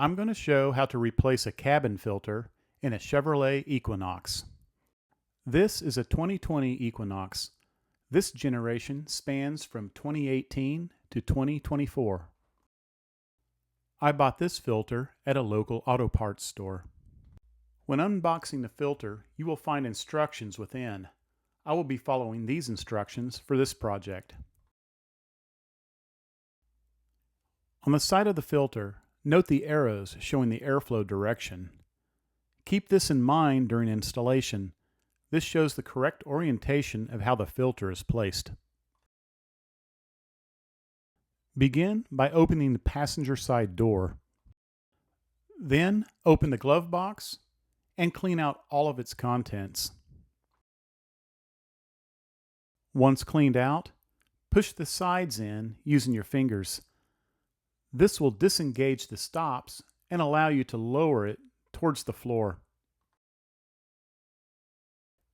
I'm going to show how to replace a cabin filter in a Chevrolet Equinox. This is a 2020 Equinox. This generation spans from 2018 to 2024. I bought this filter at a local auto parts store. When unboxing the filter, you will find instructions within. I will be following these instructions for this project. On the side of the filter, note the arrows showing the airflow direction. Keep this in mind during installation. This shows the correct orientation of how the filter is placed. Begin by opening the passenger side door. Then open the glove box and clean out all of its contents. Once cleaned out, push the sides in using your fingers. This will disengage the stops and allow you to lower it towards the floor.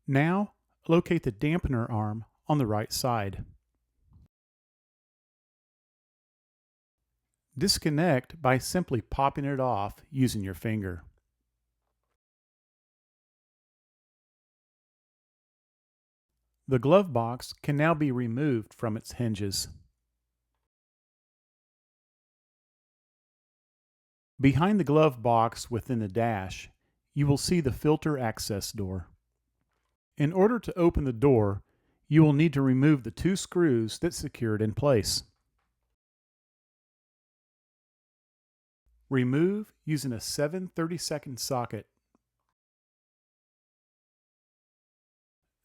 Now, locate the dampener arm on the right side. Disconnect by simply popping it off using your finger. The glove box can now be removed from its hinges. Behind the glove box within the dash, you will see the filter access door. In order to open the door, you will need to remove the two screws that secure it in place. Remove using a 7/32 socket.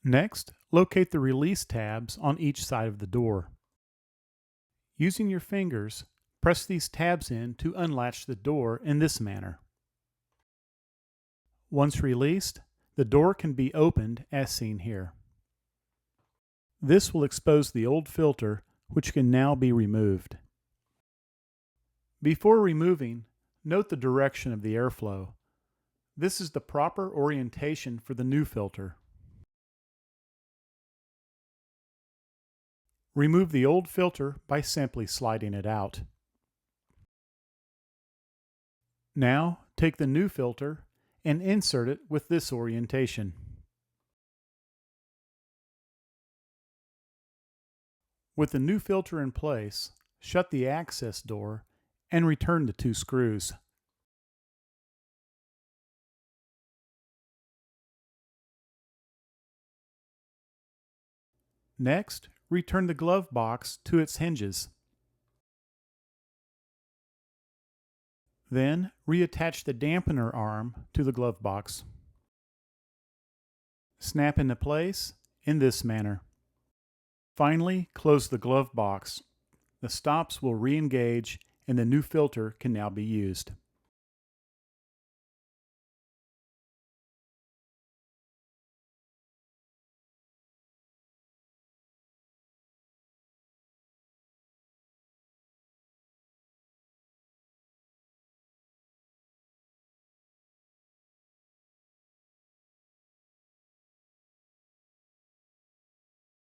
Next, locate the release tabs on each side of the door. Using your fingers, press these tabs in to unlatch the door in this manner. Once released, the door can be opened as seen here. This will expose the old filter, which can now be removed. Before removing, note the direction of the airflow. This is the proper orientation for the new filter. Remove the old filter by simply sliding it out. Now, take the new filter and insert it with this orientation. With the new filter in place, shut the access door and return the two screws. Next, return the glove box to its hinges. Then, reattach the dampener arm to the glove box. Snap into place in this manner. Finally, close the glove box. The stops will re-engage and the new filter can now be used.